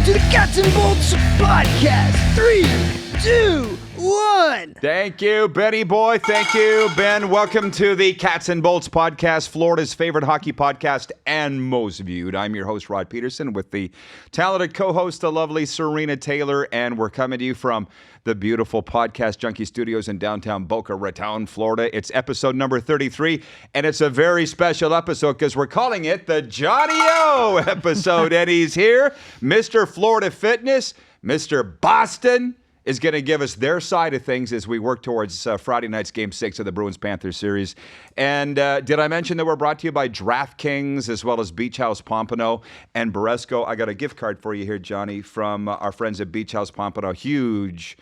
to the Cats and Bolts podcast. 3, 2, 1. Thank you, Benny boy. Thank you, Ben. Welcome to the Cats and Bolts podcast, Florida's favorite hockey podcast and most viewed. I'm your host, Rod Peterson, with the talented co-host, the lovely Serena Taylor, and we're coming to you from the beautiful Podcast Junkie Studios in downtown Boca Raton, Florida. It's episode number 33, and it's a very special episode because we're calling it the Johnny O episode, and he's here. Mr. Florida Fitness, Mr. Boston, is going to give us their side of things as we work towards Friday night's Game 6 of the Bruins-Panthers series. And did I mention that we're brought to you by DraftKings as well as Beach House Pompano and Beresco? I got a gift card for you here, Johnny, from our friends at Beach House Pompano. Huge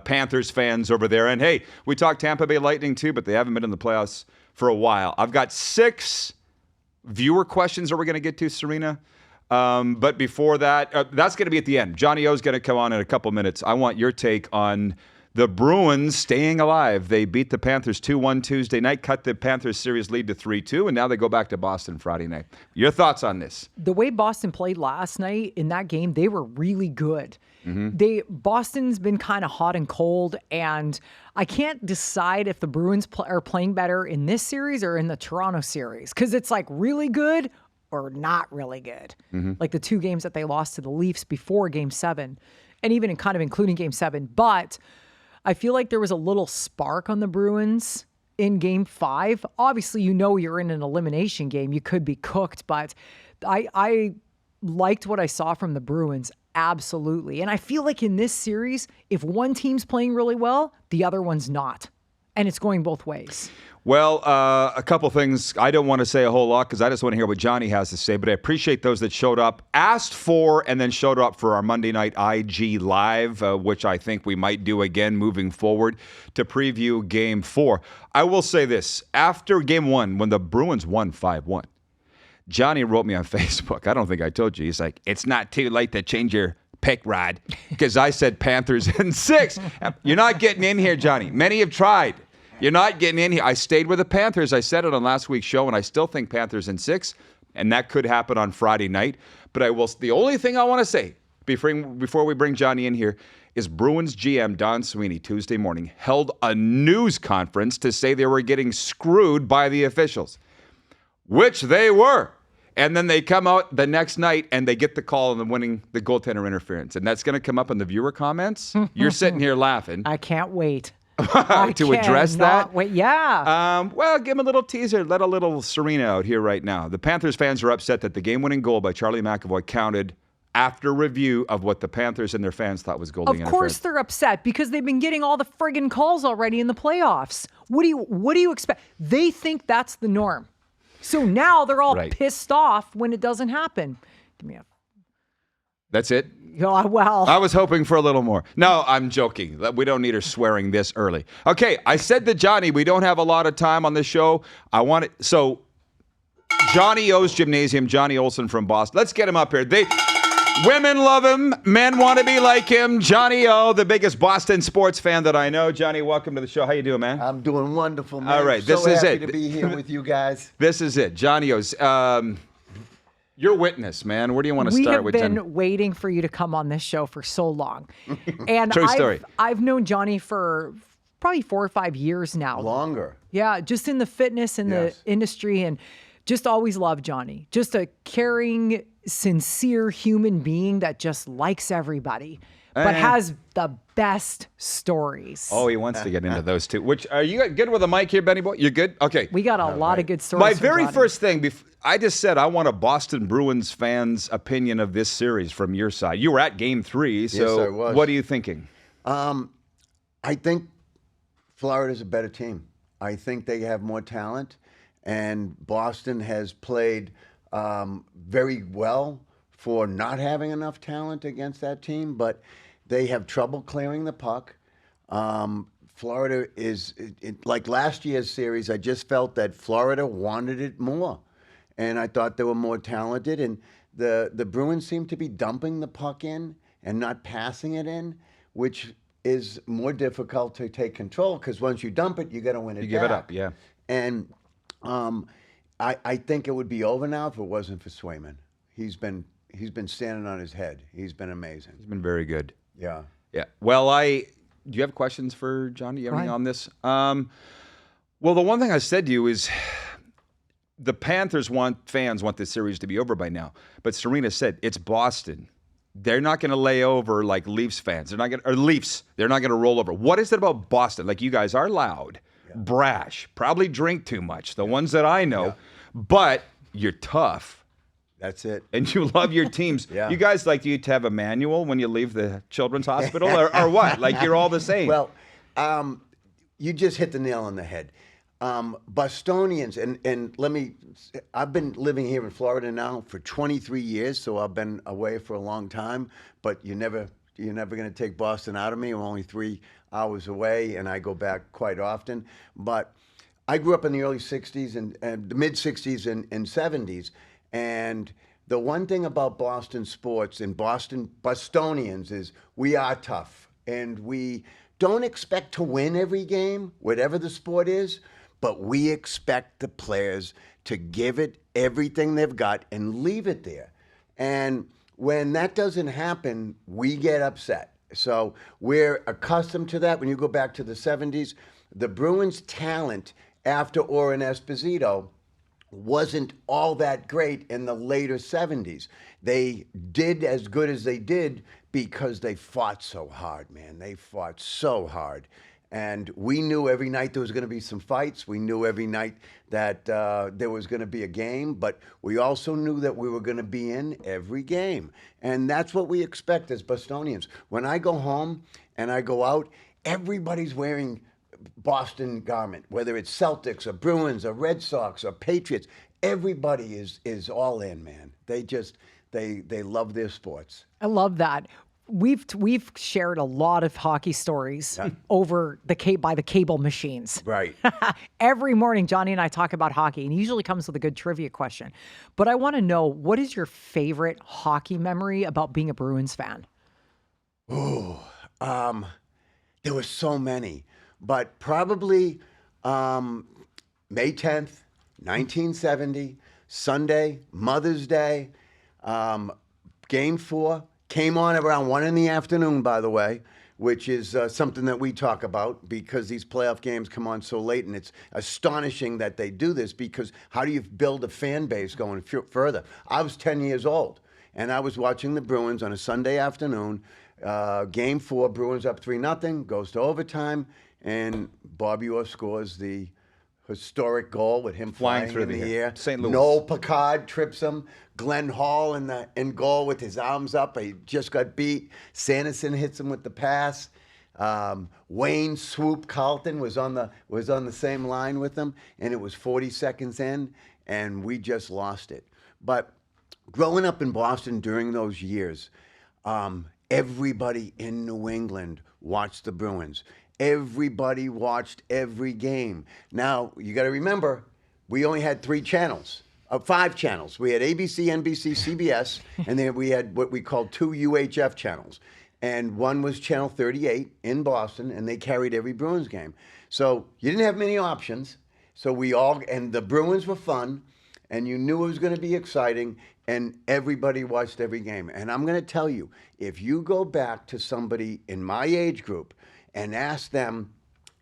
Panthers fans over there. And, hey, we talked Tampa Bay Lightning, too, but they haven't been in the playoffs for a while. I've got 6 viewer questions that we're going to get to, Serena. But before that, that's going to be at the end. Johnny O's going to come on in a couple minutes. I want your take on the Bruins staying alive. They beat the Panthers 2-1 Tuesday night, cut the Panthers series lead to 3-2, and now they go back to Boston Friday night. Your thoughts on this? The way Boston played last night in that game, they were really good. Boston's been kind of hot and cold, and I can't decide if the Bruins are playing better in this series or in the Toronto series, because it's like really good or not really good. Like the 2 games that they lost to the Leafs before Game 7, and even kind of including Game 7. But I feel like there was a little spark on the Bruins in Game 5. Obviously, you know you're in an elimination game. You could be cooked, but I liked what I saw from the Bruins, absolutely. And I feel like in this series, if one team's playing really well, the other one's not. And it's going both ways. Well, a couple things. I don't want to say a whole lot because I just want to hear what Johnny has to say, but I appreciate those that showed up, asked for, and then showed up for our Monday night IG Live, which I think we might do again moving forward to preview Game 4. I will say this. After Game 1, when the Bruins won 5-1, Johnny wrote me on Facebook. I don't think I told you. He's like, it's not too late to change your pick, Rod, because I said Panthers in 6. You're not getting in here, Johnny. Many have tried. You're not getting in here. I stayed with the Panthers. I said it on last week's show, and I still think Panthers in 6, and that could happen on Friday night. But the only thing I want to say before we bring Johnny in here is Bruins GM Don Sweeney Tuesday morning held a news conference to say they were getting screwed by the officials, which they were. And then they come out the next night and they get the call on winning the goaltender interference. And that's going to come up in the viewer comments. You're sitting here laughing. I can't wait. To address that? Wait, yeah. Well, give him a little teaser. Let a little Serena out here right now. The Panthers fans are upset that the game-winning goal by Charlie McAvoy counted after review of what the Panthers and their fans thought was goalie interference. Of course they're upset because they've been getting all the friggin' calls already in the playoffs. What do you expect? They think that's the norm. So now they're all pissed off when it doesn't happen. Give me a... That's it? Oh, well. I was hoping for a little more. No, I'm joking. We don't need her swearing this early. Okay, I said to Johnny, we don't have a lot of time on this show. So Johnny O's Gymnasium, Johnny Olson from Boston. Let's get him up here. Women love him. Men want to be like him. Johnny O, the biggest Boston sports fan that I know. Johnny, welcome to the show. How you doing, man? I'm doing wonderful, man. All right, this so is happy it. to be here with you guys. This is it. Johnny O's. Your witness, man. Where do you want to start with? We have been waiting for you to come on this show for so long. And True story. I've known Johnny for probably 4 or 5 years now. Longer. Yeah, just in the fitness and the industry, and just always loved Johnny. Just a caring, sincere human being that just likes everybody, but has the best stories. Oh, he wants to get into those too. Which, are you good with a mic here, Benny boy? You good? Okay. We got a lot of good stories. My from very Johnny. first thing, I just said I want a Boston Bruins fan's opinion of this series from your side. You were at Game 3, so Yes, I was. what are you thinking? I think Florida's a better team. I think they have more talent, and Boston has played very well for not having enough talent against that team, but they have trouble clearing the puck. Florida is, like last year's series, I just felt that Florida wanted it more. And I thought they were more talented. And the Bruins seem to be dumping the puck in and not passing it in, which is more difficult to take control because once you dump it, you got to win it back. You give it up, yeah. And I think it would be over now if it wasn't for Swayman. He's been he's been standing on his head. He's been amazing. He's been very good. Yeah. Yeah. Well, do you have questions for Johnny? Do you have anything on this? Well, the one thing I said to you is the Panthers fans want this series to be over by now. But Serena said it's Boston. They're not going to lay over like Leafs fans. They're not going to roll over. What is it about Boston? Like, you guys are loud, brash, probably drink too much. The ones that I know, but you're tough. That's it. And you love your teams. Yeah. You guys like you to have a manual when you leave the children's hospital or what? Like, you're all the same. Well, you just hit the nail on the head. Bostonians, and I've been living here in Florida now for 23 years, so I've been away for a long time, but you're never going to take Boston out of me. I'm only 3 hours away, and I go back quite often. But I grew up in the early 60s and the mid 60s and 70s, and the one thing about Boston sports and Bostonians is we are tough, and we don't expect to win every game, whatever the sport is, but we expect the players to give it everything they've got and leave it there. And when that doesn't happen, we get upset. So we're accustomed to that. When you go back to the 70s, the Bruins' talent after Oren Esposito wasn't all that great in the later 70s. They did as good as they did because they fought so hard, man. They fought so hard. And we knew every night there was going to be some fights. We knew every night that there was going to be a game. But we also knew that we were going to be in every game. And that's what we expect as Bostonians. When I go home and I go out, everybody's wearing Boston garment, whether it's Celtics or Bruins or Red Sox or Patriots. Everybody is all in, man. They love their sports. I love that. We've shared a lot of hockey stories over by the cable machines. Right. Every morning, Johnny and I talk about hockey, and he usually comes with a good trivia question. But I want to know, what is your favorite hockey memory about being a Bruins fan? Oh, there were so many, but probably May 10th, 1970, Sunday, Mother's Day, Game 4. Came on around 1 PM, by the way, which is something that we talk about because these playoff games come on so late, and it's astonishing that they do this because how do you build a fan base going further? I was 10 years old, and I was watching the Bruins on a Sunday afternoon. Game 4, Bruins up 3-0, goes to overtime, and Bobby Orr scores the historic goal with him flying through in the air. St. Louis. Noel Picard trips him. Glenn Hall in goal with his arms up. He just got beat. Sanderson hits him with the pass. Wayne Swoop Carlton was on the same line with him, and it was 40 seconds in, and we just lost it. But growing up in Boston during those years, everybody in New England watched the Bruins. Everybody watched every game. Now, you got to remember, we only had 5 channels. We had ABC, NBC, CBS, and then we had what we called 2 UHF channels. And one was Channel 38 in Boston, and they carried every Bruins game. So you didn't have many options. So and the Bruins were fun, and you knew it was going to be exciting, and everybody watched every game. And I'm going to tell you, if you go back to somebody in my age group and ask them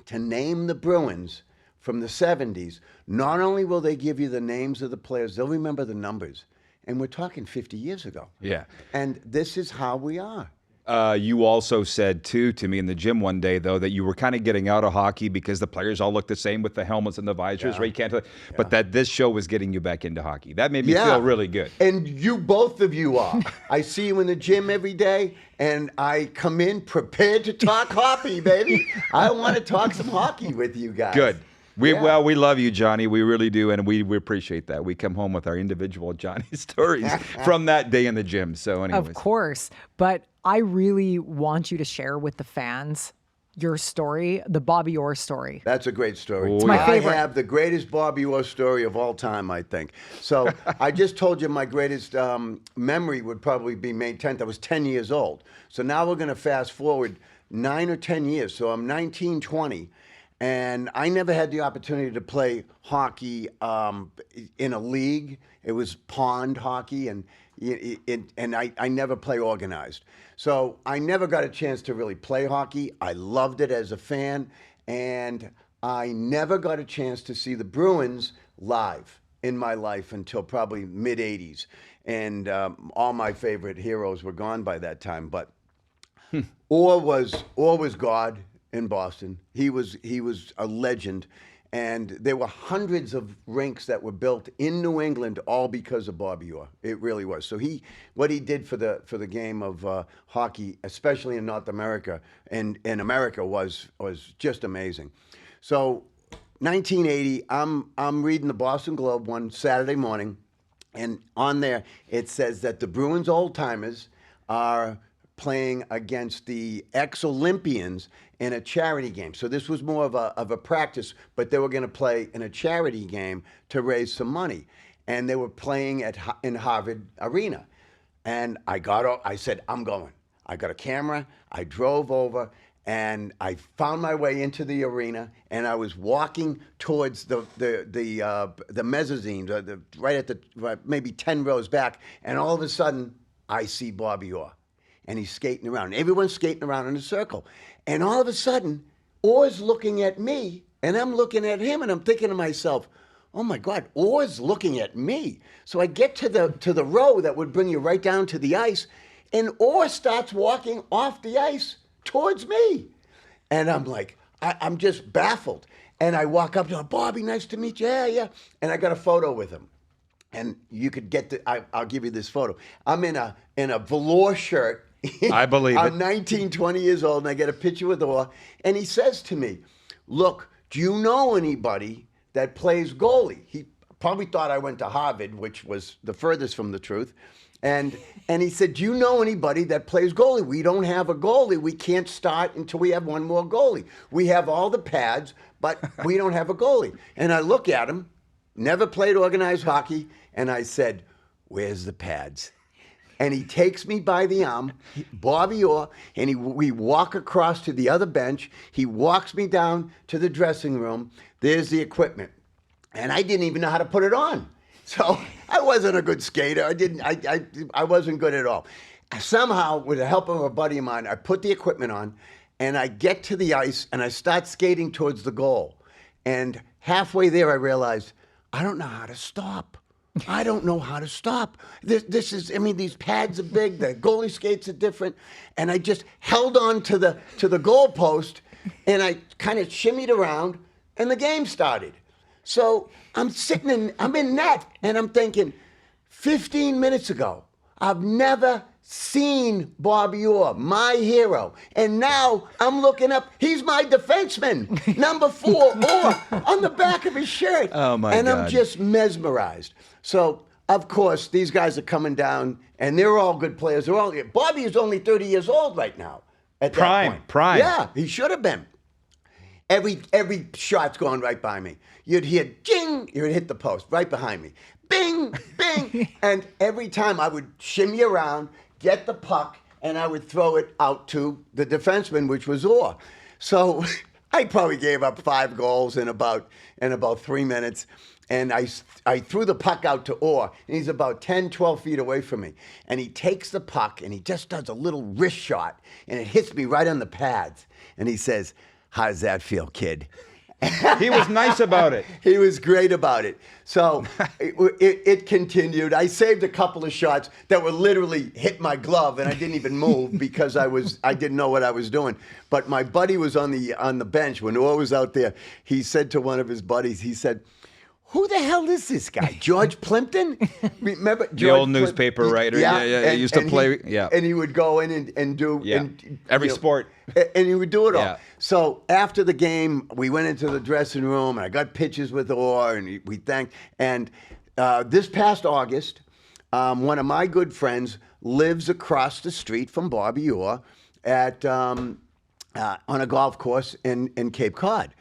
to name the Bruins from the 70s, not only will they give you the names of the players, they'll remember the numbers. And we're talking 50 years ago. Yeah. And this is how we are. You also said, too, to me in the gym one day, though, that you were kind of getting out of hockey because the players all look the same with the helmets and the visors, right? You can't but that this show was getting you back into hockey. That made me feel really good. And both of you are. I see you in the gym every day, and I come in prepared to talk hockey, baby. I want to talk some hockey with you guys. Good. We love you, Johnny. We really do, and we appreciate that. We come home with our individual Johnny stories from that day in the gym. So, anyways. Of course, but I really want you to share with the fans your story, the Bobby Orr story. That's a great story. It's my favorite. I have the greatest Bobby Orr story of all time, I think. So I just told you my greatest memory would probably be May 10th. I was 10 years old. So now we're going to fast forward 9 or 10 years. So I'm 19, 20. And I never had the opportunity to play hockey in a league. It was pond hockey, and I never play organized. So I never got a chance to really play hockey. I loved it as a fan, and I never got a chance to see the Bruins live in my life until probably mid-'80s. And all my favorite heroes were gone by that time. But Orr was God in Boston. He was a legend, and there were hundreds of rinks that were built in New England, all because of Bobby Orr. It really was. So what he did for the game of hockey, especially in North America and in America, was just amazing. So 1980, I'm reading the Boston Globe one Saturday morning, and on there it says that the Bruins old-timers are playing against the ex-Olympians in a charity game. So this was more of a practice, but they were going to play in a charity game to raise some money. And they were playing in Harvard Arena. And I said, I'm going. I got a camera. I drove over, and I found my way into the arena, and I was walking towards the mezzanine, right at maybe 10 rows back, and all of a sudden, I see Bobby Orr. And he's skating around. Everyone's skating around in a circle. And all of a sudden, Orr's looking at me, and I'm looking at him, and I'm thinking to myself, oh my God, Orr's looking at me. So I get to the row that would bring you right down to the ice, and Orr starts walking off the ice towards me. And I'm like, I'm just baffled. And I walk up to him, Bobby, nice to meet you. Yeah. And I got a photo with him. And you could get I'll give you this photo. I'm in a velour shirt. I believe I'm 19, 20 years old, and I get a picture with Orr. And he says to me, look, do you know anybody that plays goalie? He probably thought I went to Harvard, which was the furthest from the truth. And he said, do you know anybody that plays goalie? We don't have a goalie. We can't start until we have one more goalie. We have all the pads, but we don't have a goalie. And I look at him, never played organized hockey, and I said, where's the pads? And he takes me by the arm, Bobby Orr, and we walk across to the other bench. He walks me down to the dressing room. There's the equipment. And I didn't even know how to put it on. So I wasn't a good skater. I wasn't good at all. Somehow, with the help of a buddy of mine, I put the equipment on, and I get to the ice, and I start skating towards the goal. And halfway there, I realized, I don't know how to stop. I don't know how to stop. This is, these pads are big, the goalie skates are different, and I just held on to the goal post, and I kind of shimmied around, and the game started. So I'm in net, and I'm thinking, 15 minutes ago, I've never seen Bobby Orr, my hero, and now I'm looking up. He's my defenseman, number 4, Orr, on the back of his shirt. Oh my and God. I'm just mesmerized. So of course these guys are coming down, and they're all good players. Bobby is only 30 years old right now. At that point. Prime. Yeah, he should have been. Every shot's going right by me. You'd hear ding, you'd hit the post right behind me. Bing, bing. And every time I would shimmy around, get the puck, and I would throw it out to the defenseman, which was Orr. So I probably gave up 5 goals in about 3 minutes. And I threw the puck out to Orr, and he's about 10, 12 feet away from me. And he takes the puck, and he just does a little wrist shot, and it hits me right on the pads. And he says, how does that feel, kid? He was nice about it. He was great about it. So it continued. I saved a couple of shots that were literally hit my glove, and I didn't even move because I didn't know what I was doing. But my buddy was on the bench when Orr was out there. He said to one of his buddies, he said, who the hell is this guy? George Plimpton? Remember George The old newspaper writer. Yeah. He used to play. And he would go in and do every sport. And he would do it all. Yeah. So after the game, we went into the dressing room, and I got pictures with Orr, and we thanked. And this past August, one of my good friends lives across the street from Bobby Orr on a golf course in Cape Cod.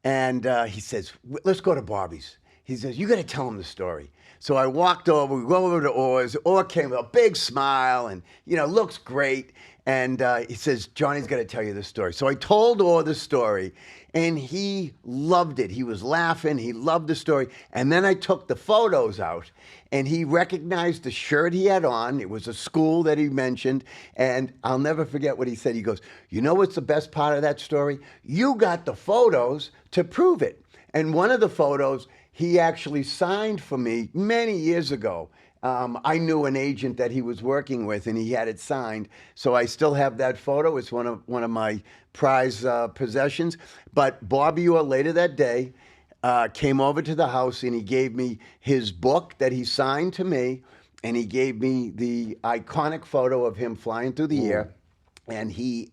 And he says, let's go to Bobby's. he says, you got to tell him the story. So I walked over, we go over to Orr's. Orr came with a big smile and, looks great. And he says, Johnny's got to tell you the story. So I told Orr the story, and he loved it. He was laughing. He loved the story. And then I took the photos out, and he recognized the shirt he had on. It was a school that he mentioned. And I'll never forget what he said. He goes, you know what's the best part of that story? You got the photos to prove it. And one of the photos, he actually signed for me many years ago. I knew an agent that he was working with, and he had it signed. So I still have that photo. It's one of my prized possessions. But Bobby Orr later that day came over to the house, and he gave me his book that he signed to me, and he gave me the iconic photo of him flying through the air. And he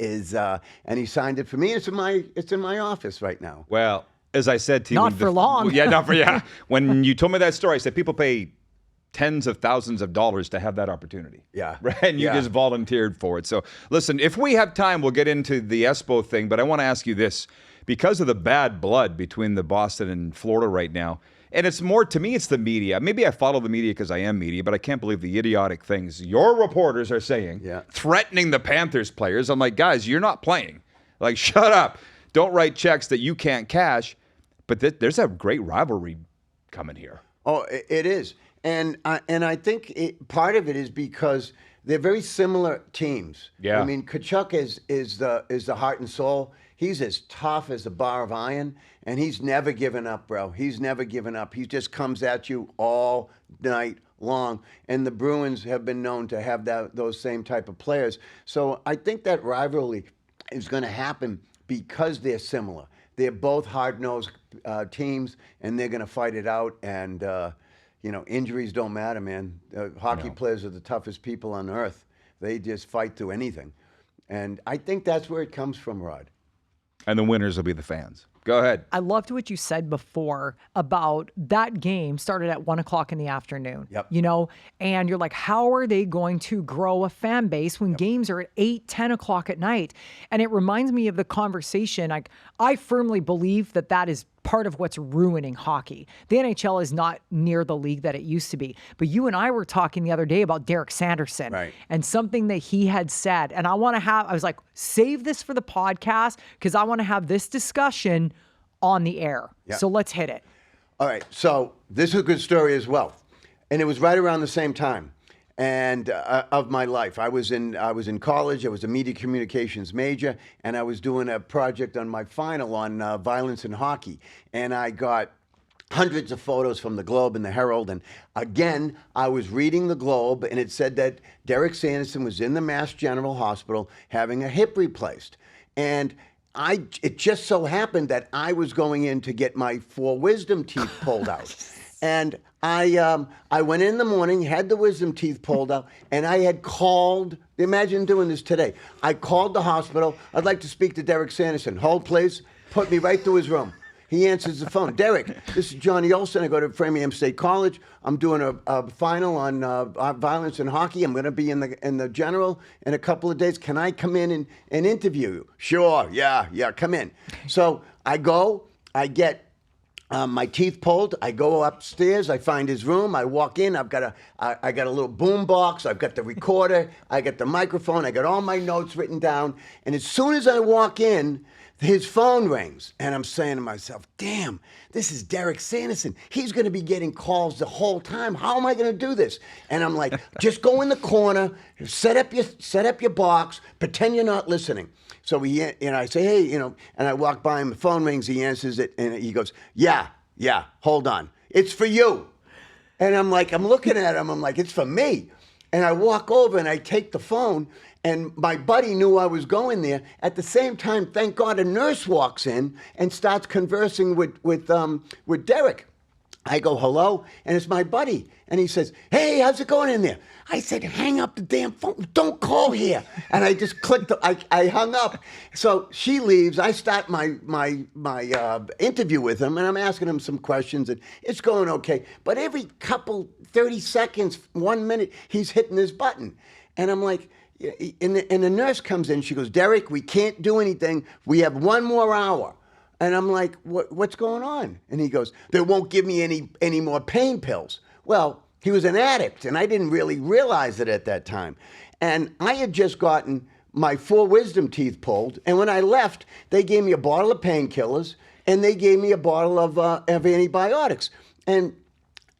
signed it for me. It's in my office right now. Well, as I said to you, Not for long. Yeah. When you told me that story, I said people pay tens of thousands of dollars to have that opportunity. Yeah. Right? And you just volunteered for it. So listen, if we have time, we'll get into the Espo thing, but I want to ask you this. Because of the bad blood between the Boston and Florida right now, and it's more, to me, it's the media. Maybe I follow the media because I am media, but I can't believe the idiotic things your reporters are saying, threatening the Panthers players. I'm like, guys, you're not playing. Like, shut up. Don't write checks that you can't cash. But there's a great rivalry coming here. Oh, it is. And I think part of it is because they're very similar teams. Yeah. I mean, Tkachuk is the heart and soul. He's as tough as a bar of iron, and he's never given up, bro. He's never given up. He just comes at you all night long. And the Bruins have been known to have those same type of players. So I think that rivalry is going to happen because they're similar. They're both hard-nosed teams, and they're going to fight it out. And injuries don't matter, man. Hockey players are the toughest people on earth. They just fight through anything. And I think that's where it comes from, Rod. And the winners will be the fans. Go ahead. I loved what you said before about that game started at 1:00 in the afternoon. Yep. And you're like, how are they going to grow a fan base when games are at 8, 10 o'clock at night? And it reminds me of the conversation. I firmly believe that is part of what's ruining hockey. The NHL is not near the league that it used to be. But you and I were talking the other day about Derek Sanderson and something that he had said. And I was like, save this for the podcast because I want to have this discussion on the air. Yeah. So let's hit it. All right. So this is a good story as well. And it was right around the same time and of my life. I was in college. I was a media communications major, and I was doing a project on my final on violence in hockey. And I got hundreds of photos from the Globe and the Herald. And again, I was reading the Globe, and it said that Derek Sanderson was in the Mass General Hospital having a hip replaced. And it just so happened that I was going in to get my 4 wisdom teeth pulled out. And I went in the morning, had the wisdom teeth pulled out, and I had called. Imagine doing this today. I called the hospital. I'd like to speak to Derek Sanderson. Hold, please. Put me right through his room. He answers the phone. Derek, this is Johnny Olson. I go to Framingham State College. I'm doing a final on violence in hockey. I'm going to be in the General in a couple of days. Can I come in and interview you? Sure. Yeah, come in. So I go. I get my teeth pulled. I go upstairs. I find his room. I walk in. I got a little boom box. I've got the recorder. I got the microphone. I got all my notes written down. And as soon as I walk in, his phone rings, and I'm saying to myself, damn, this is Derek Sanderson. He's going to be getting calls the whole time. How am I going to do this? And I'm like, just go in the corner, set up your box, pretend you're not listening. So I say, hey, and I walk by him, the phone rings, he answers it, and he goes, yeah, hold on. It's for you. And I'm looking at him, I'm like, it's for me. And I walk over and I take the phone, and my buddy knew I was going there. At the same time, thank God, a nurse walks in and starts conversing with Derek. I go, hello, and it's my buddy. And he says, hey, how's it going in there? I said, hang up the damn phone. Don't call here. And I just clicked. I hung up. So she leaves. I start my interview with him, and I'm asking him some questions, and it's going okay. But every 30 seconds, 1 minute, he's hitting this button. And I'm like, and the nurse comes in. She goes, Derek, we can't do anything. We have 1 more hour. And I'm like, what's going on? And he goes, they won't give me any more pain pills. Well, he was an addict, and I didn't really realize it at that time. And I had just gotten my 4 wisdom teeth pulled, and when I left, they gave me a bottle of painkillers, and they gave me a bottle of antibiotics. And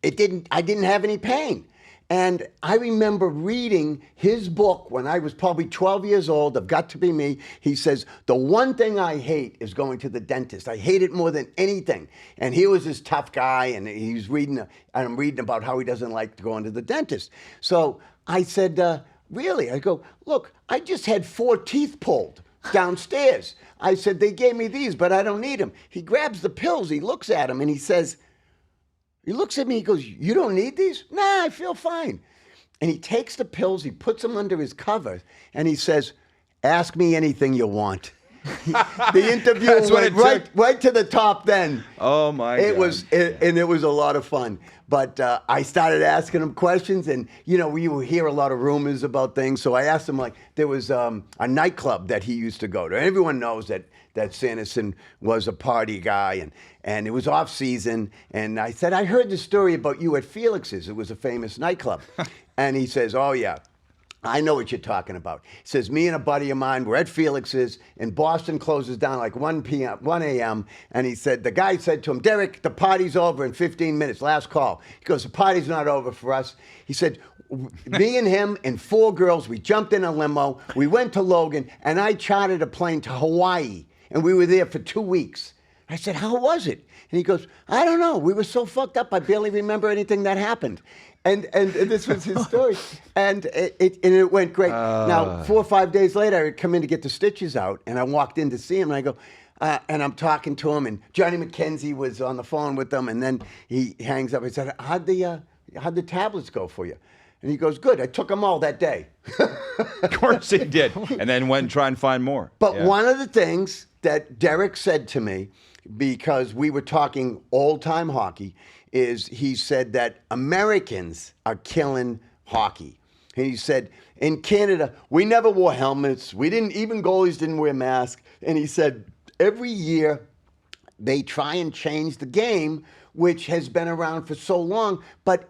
I didn't have any pain. And I remember reading his book when I was probably 12 years old, of Got to Be Me. He says, the one thing I hate is going to the dentist. I hate it more than anything. And he was this tough guy, and he's reading, and I'm reading about how he doesn't like going to the dentist. So I said, really? I go, look, I just had 4 teeth pulled downstairs. I said, they gave me these, but I don't need them. He grabs the pills, he looks at them, and he says, he looks at me, he goes, you don't need these? Nah, I feel fine. And he takes the pills, he puts them under his cover, and he says, ask me anything you want. The interview went right to the top then. Oh, my God. And it was a lot of fun. But I started asking him questions, and, you know, we would hear a lot of rumors about things. So I asked him, like, there was a nightclub that he used to go to. Everyone knows that Sanderson was a party guy, and it was off season. And I said, I heard the story about you at Felix's. It was a famous nightclub. And he says, oh, yeah. I know what you're talking about. He says, me and a buddy of mine were at Felix's, and Boston closes down like 1 a.m. And he said, the guy said to him, Derek, the party's over in 15 minutes, last call. He goes, the party's not over for us. He said, me and him and 4 girls, we jumped in a limo, we went to Logan, and I chartered a plane to Hawaii, and we were there for 2 weeks. I said, how was it? And he goes, I don't know. We were so fucked up, I barely remember anything that happened. And this was his story. And it went great. Now, 4 or 5 days later, I come in to get the stitches out, and I walked in to see him, and I go, and I'm talking to him, and Johnny McKenzie was on the phone with them, and then he hangs up. He said, how'd the tablets go for you? And he goes, good. I took them all that day. Of course he did. And then went and try and find more. But one of the things that Derek said to me, because we were talking old-time hockey, is he said that Americans are killing hockey. And he said, in Canada, we never wore helmets. Even goalies didn't wear masks. And he said, every year they try and change the game, which has been around for so long.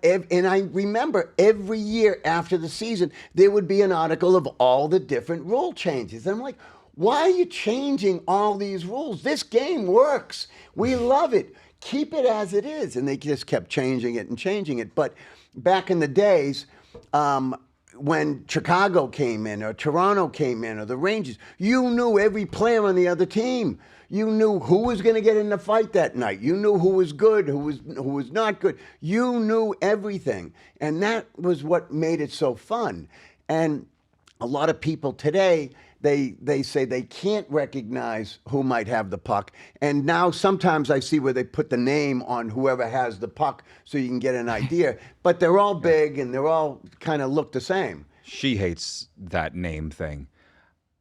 And I remember every year after the season, there would be an article of all the different rule changes. And I'm like, why are you changing all these rules? This game works. We love it. Keep it as it is. And they just kept changing it and changing it. But back in the days, when Chicago came in or Toronto came in or the Rangers, you knew every player on the other team. You knew who was going to get in the fight that night. You knew who was good, who was not good. You knew everything. And that was what made it so fun. And a lot of people today, they say they can't recognize who might have the puck. And now sometimes I see where they put the name on whoever has the puck so you can get an idea. But they're all big and they're all kind of look the same. She hates that name thing.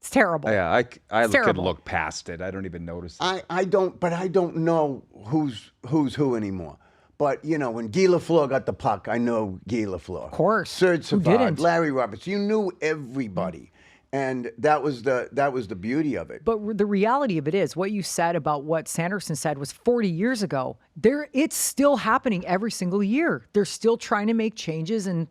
It's terrible. Yeah, I could terrible. Look past it. I don't even notice it. I don't know who's who anymore. But, you know, when Guy Lafleur got the puck, I know Guy Lafleur. Of course. Serge Who Savard, didn't? Larry Roberts. You knew everybody. And that was the beauty of it. But the reality of it is, what you said about what Sanderson said was 40 years ago. It's still happening every single year. They're still trying to make changes, and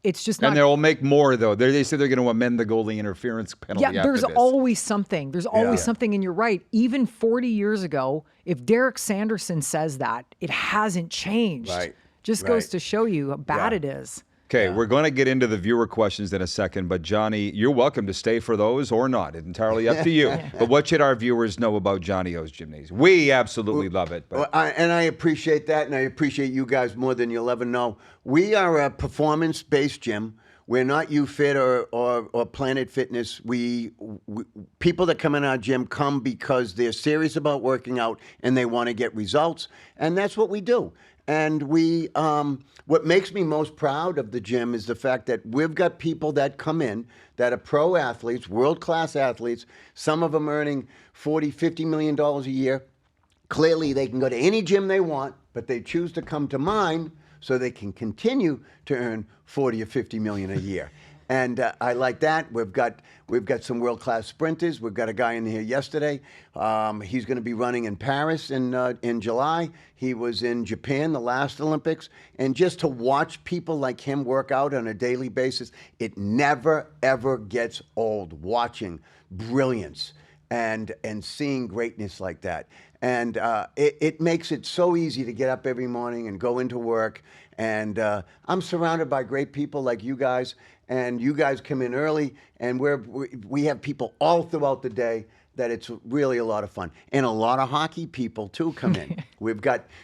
it's just not. And they'll make more, though. They say they're going to amend the goalie interference penalty. Yeah, there's after this. always something. There's always something, and you're right. Even 40 years ago, if Derek Sanderson says that, it hasn't changed. Right. Just goes to show you how bad it is. Okay, we're going to get into the viewer questions in a second, but Johnny, you're welcome to stay for those or not. It's entirely up to you. But what should our viewers know about Johnny O's Gymnasium? We absolutely love it. But And I appreciate that, and I appreciate you guys more than you'll ever know. We are a performance-based gym. We're not UFit or Planet Fitness. People that come in our gym come because they're serious about working out and they want to get results, and that's what we do. And what makes me most proud of the gym is the fact that we've got people that come in that are pro athletes, world-class athletes, some of them earning $40, $50 million a year. Clearly, they can go to any gym they want, but they choose to come to mine so they can continue to earn $40 or $50 million a year. And I like that. We've got some world-class sprinters. We've got a guy in here yesterday. He's going to be running in Paris in July. He was in Japan the last Olympics. And just to watch people like him work out on a daily basis, it never, ever gets old watching brilliance and seeing greatness like that. And it makes it so easy to get up every morning and go into work. And I'm surrounded by great people like you guys. And you guys come in early, and we have people all throughout the day that it's really a lot of fun. And a lot of hockey people, too, come in.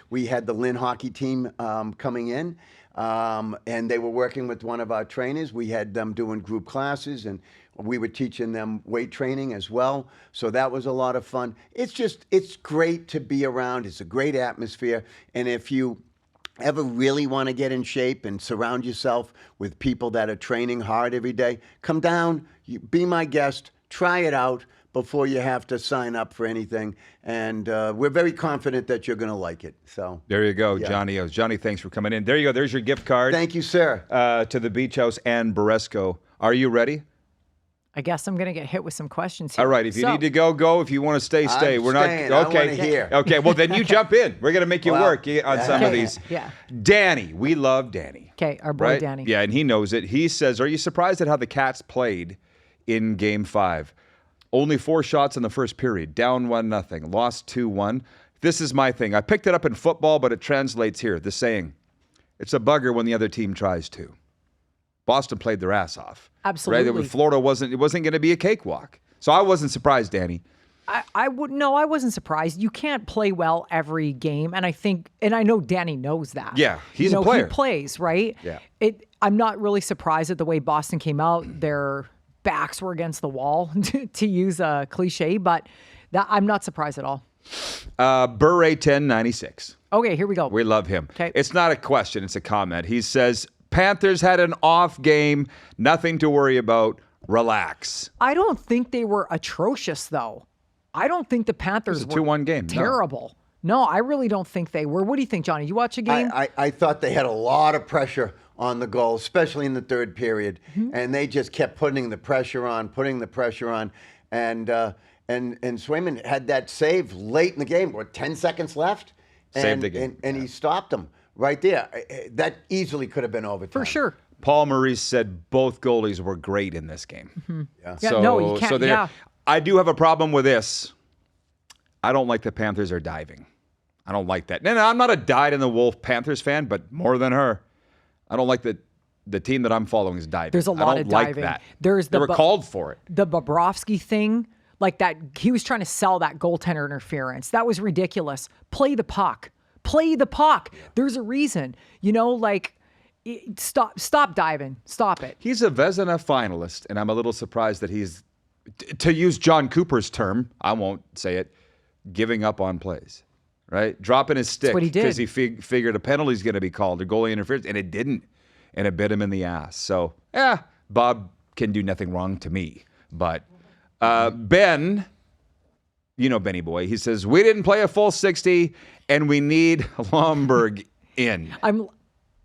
We had the Lynn hockey team coming in, and they were working with one of our trainers. We had them doing group classes, and we were teaching them weight training as well. So that was a lot of fun. It's great to be around. It's a great atmosphere. And if you ever really want to get in shape and surround yourself with people that are training hard every day, come down, be my guest, try it out before you have to sign up for anything. And we're very confident that you're going to like it. So there you go, Johnny O's. Johnny, thanks for coming in. There you go. There's your gift card. Thank you, sir. To the Beach House and Beresco. Are you ready? I guess I'm going to get hit with some questions here. All right. If you need to go, go. If you want to stay, stay. I'm We're staying. not okay. I wanna hear. Okay. Well, then you jump in. We're going to make you work on some of these. Yeah. Danny, we love Danny. Okay, our boy Right? Danny. Yeah, and he knows it. He says, "Are you surprised at how the Cats played in Game 5? Only 4 shots in the first period. Down 1-0. Lost 2-1. This is my thing. I picked it up in football, but it translates here. The saying, it's a bugger when the other team tries to. Boston played their ass off. Absolutely. Right? Florida wasn't going to be a cakewalk. So I wasn't surprised, Danny. I wasn't surprised. You can't play well every game, and I know Danny knows that. Yeah, he's a player. He plays, right? Yeah. I'm not really surprised at the way Boston came out. Their backs were against the wall, to use a cliche, but I'm not surprised at all. Bure 1096. Okay, here we go. We love him. Okay. It's not a question, it's a comment. He says, Panthers had an off game, nothing to worry about, relax. I don't think they were atrocious, though. I don't think the Panthers It was a 2-1 game. No. terrible. No, I really don't think they were. What do you think, Johnny? You watch a game? I thought they had a lot of pressure on the goal, especially in the third period. And they just kept putting the pressure on. And Swayman had that save late in the game, 10 seconds left? Saved the game. And he stopped them right there. That easily could have been overtime. For sure. Paul Maurice said both goalies were great in this game. Yeah. Yeah, no, you can't. I do have a problem with this. I don't like the Panthers are diving. I don't like that. No, I'm not a dyed-in-the-wolf Panthers fan, but more than her. I don't like the team that I'm following is diving. There's a lot of diving. Like that. They were called for it. The Bobrovsky thing, like that, he was trying to sell that goaltender interference. That was ridiculous. Play the puck. Play the puck. There's a reason. Stop diving. Stop it. He's a Vezina finalist, and I'm a little surprised that he's, to use John Cooper's term, I won't say it, giving up on plays, right? Dropping his stick what he did. because he figured a penalty's going to be called or goalie interference, and it didn't, and it bit him in the ass. So, Bob can do nothing wrong to me. But Ben, you know Benny Boy, he says, we didn't play a full 60, and we need Lomberg in.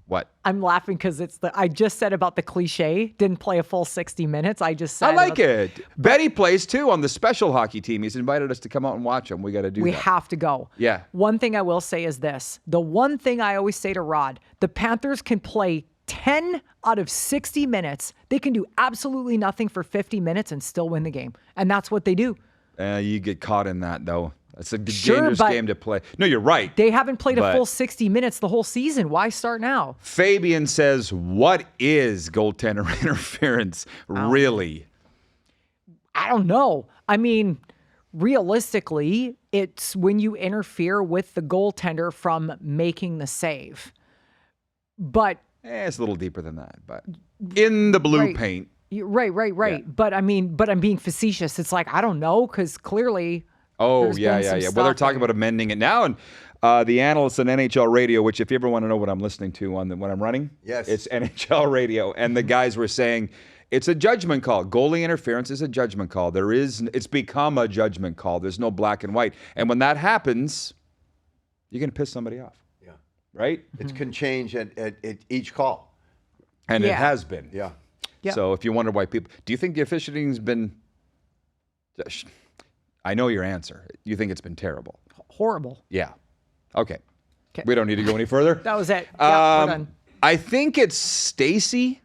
What? I'm laughing because I just said about the cliche, didn't play a full 60 minutes. I just said I like it. Betty plays too on the special hockey team. He's invited us to come out and watch him. We got to do that. We have to go. Yeah. One thing I will say is this. The one thing I always say to Rod, the Panthers can play 10 out of 60 minutes. They can do absolutely nothing for 50 minutes and still win the game. And that's what they do. You get caught in that, though. It's a Sure, dangerous but game to play. No, you're right. They haven't played But- a full 60 minutes the whole season. Why start now? Fabian says, what is goaltender interference, really? I don't know. I mean, realistically, it's when you interfere with the goaltender from making the save. But It's a little deeper than that. But in the blue Right. paint, right. Yeah. But I'm being facetious. It's like, I don't know, because clearly. oh, There's yeah. been some Well, they're stuff talking there. about amending it now. And the analysts on NHL radio, which if you ever want to know what I'm listening to when I'm running, Yes. it's NHL radio. And the guys were saying, it's a judgment call. Goalie interference is a judgment call. It's become a judgment call. There's no black and white. And when that happens, you're going to piss somebody off. Yeah. Right? It can change at each call. And it Yeah. has been. Yeah. Yeah. So if you wonder why people, do you think the officiating's been? I know your answer. You think it's been terrible. Horrible. Yeah. Okay. 'Kay. We don't need to go any further. That was it. Yeah, we're done. I think it's Stacy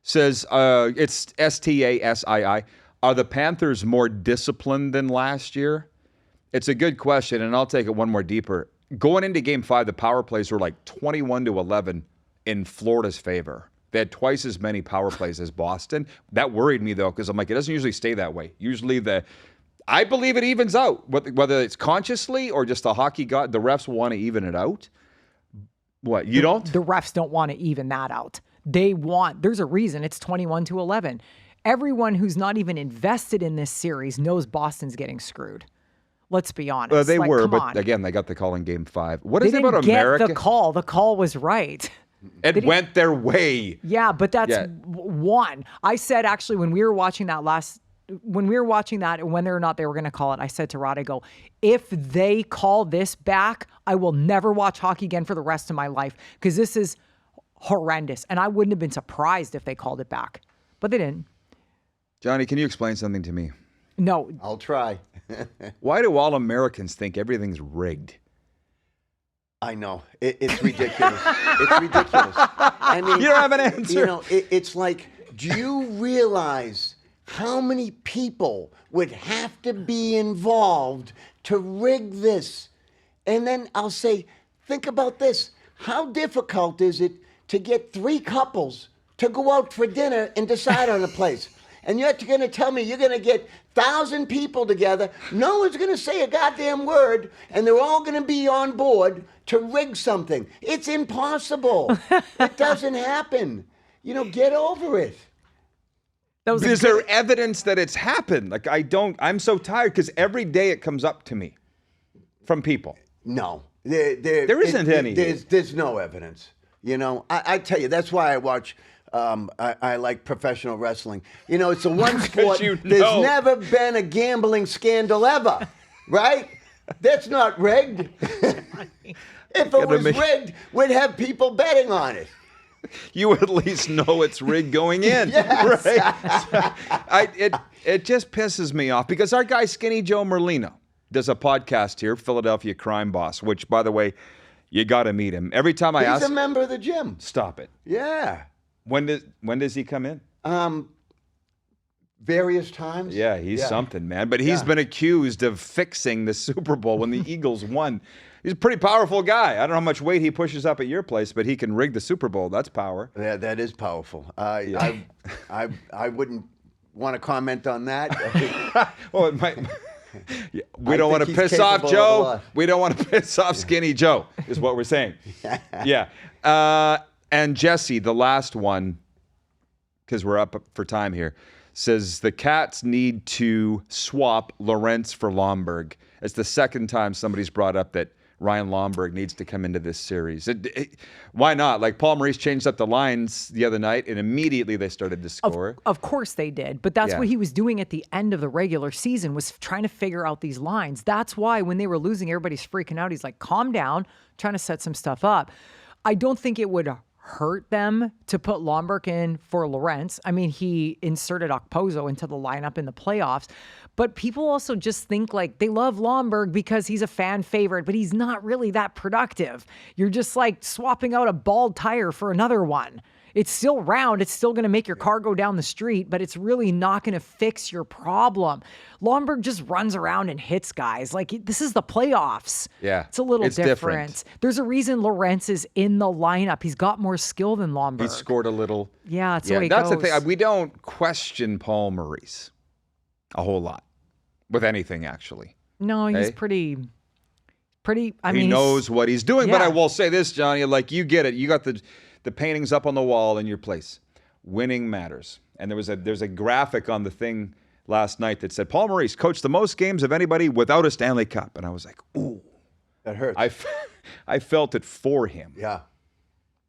says it's Stasii. Are the Panthers more disciplined than last year? It's a good question, and I'll take it one more deeper. Going into Game 5, the power plays were like 21-11 in Florida's favor. They had twice as many power plays as Boston. That worried me, though, because I'm like, it doesn't usually stay that way. Usually I believe it evens out, whether it's consciously or just the hockey god. The refs want to even it out. What, you don't? The refs don't want to even that out. There's a reason it's 21-11. Everyone who's not even invested in this series knows Boston's getting screwed. Let's be honest. Well, they were, come but on. again, they got the call in Game 5. What They is it didn't about get America? the call. The call was right. It went their way. Yeah, but that's Yeah. one. I said actually when we were watching that and whether or not they were going to call it, I said to Rod, I go, if they call this back, I will never watch hockey again for the rest of my life because this is horrendous. And I wouldn't have been surprised if they called it back, but they didn't. Johnny, can you explain something to me? No, I'll try. Why do all Americans think everything's rigged? I know. It's ridiculous. It's ridiculous. I mean, You don't have an answer. You know, it's like, do you realize how many people would have to be involved to rig this? And then I'll say, think about this. How difficult is it to get 3 couples to go out for dinner and decide on a place? And you're going to tell me you're going to get 1,000 people together. No one's going to say a goddamn word, and they're all going to be on board to rig something. It's impossible. It doesn't happen. You know, get over it. that was Is there evidence that it's happened? Like, I'm so tired because every day it comes up to me from people. No. There isn't any. There's no evidence. You know, I tell you, that's why I watch. I like professional wrestling. You know, it's the one sport. you know. There's never been a gambling scandal ever, right? That's not rigged. If it was rigged, we'd have people betting on it. You at least know it's rigged going in. Yes. Right? It just pisses me off because our guy Skinny Joe Merlino does a podcast here, Philadelphia Crime Boss, which, by the way, you got to meet him. Every time I ask, He's a member of the gym. stop it. Yeah. When does he come in? Various times. Yeah, he's something, man. But he's been accused of fixing the Super Bowl when the Eagles won. He's a pretty powerful guy. I don't know how much weight he pushes up at your place, but he can rig the Super Bowl. That's power. Yeah, that is powerful. I wouldn't want to comment on that. Well, it might. Yeah, we I don't want think to he's piss off capable of a Joe. lot. We don't want to piss off Skinny Joe, is what we're saying. Yeah. And Jesse, the last one, because we're up for time here, says the Cats need to swap Lorentz for Lomberg. It's the second time somebody's brought up that Ryan Lomberg needs to come into this series. Why not? Like, Paul Maurice changed up the lines the other night, and immediately they started to score. Of course they did, but that's Yeah. what he was doing at the end of the regular season, was trying to figure out these lines. That's why when they were losing, everybody's freaking out. He's like, calm down, trying to set some stuff up. I don't think it would hurt them to put Lomberg in for Lorentz. I mean, he inserted Okposo into the lineup in the playoffs, but people also just think like they love Lomberg because he's a fan favorite, but he's not really that productive. You're just like swapping out a bald tire for another one. It's still round. It's still going to make your car go down the street, but it's really not going to fix your problem. Lomberg just runs around and hits guys. Like, this is the playoffs. Yeah, It's a little it's different. different. There's a reason Lorentz is in the lineup. He's got more skill than Lomberg. He scored a little. Yeah, that's the way it that's goes. the thing. We don't question Paul Maurice a whole lot with anything, actually. No, he's Hey? pretty. I He mean, knows what he's doing. But Yeah. I will say this, Johnny, like, you get it. You got the paintings up on the wall in your place. Winning matters. And there's a graphic on the thing last night that said Paul Maurice coached the most games of anybody without a Stanley Cup. And I was like, ooh, That hurts. I felt it for him. Yeah.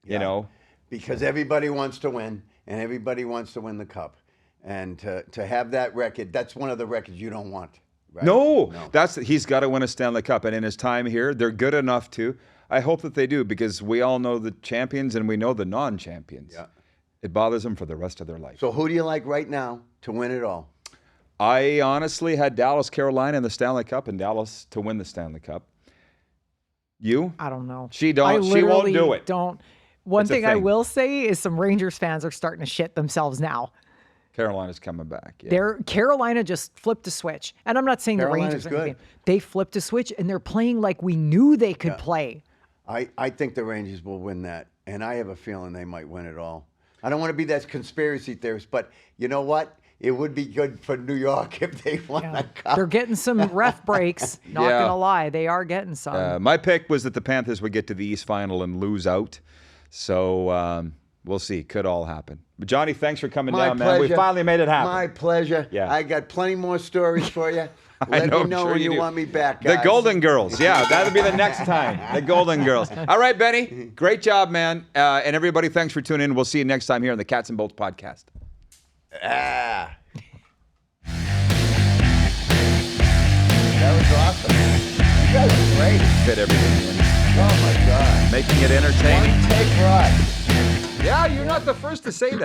You know? Because everybody wants to win, and everybody wants to win the cup. And to have that record, that's one of the records you don't want. Right? No, he's got to win a Stanley Cup. And in his time here, they're good enough to. I hope that they do, because we all know the champions and we know the non-champions. Yeah. It bothers them for the rest of their life. So who do you like right now to win it all? I honestly had Dallas, Carolina in the Stanley Cup, and Dallas to win the Stanley Cup. You? I don't know. She don't. I She won't literally do it. Don't. One It's a thing I thing. will say is some Rangers fans are starting to shit themselves now. Carolina's coming back. Yeah. Carolina just flipped a switch, and I'm not saying Carolina's the Rangers. good. They flipped a switch, and they're playing like we knew they could play. I think the Rangers will win that, and I have a feeling they might win it all. I don't want to be that conspiracy theorist, but you know what? It would be good for New York if they won a cup. They're getting some ref breaks. Not Yeah. gonna lie, they are getting some. My pick was that the Panthers would get to the East Final and lose out. So we'll see. Could all happen. But Johnny, thanks for coming My down, man. We pleasure. finally made it happen. My pleasure. Yeah. I got plenty more stories for you. Let know, me know sure when you you do. want me back, The guys. Golden Girls. Yeah, that'll be the next time. The Golden Girls. All right, Benny. Great job, man. And everybody, thanks for tuning in. We'll see you next time here on the Cats and Bolts podcast. Ah. That was awesome. You guys are great. Fit everything in. Oh, my God. Making it entertaining. One take ride. Yeah, you're not the first to say that.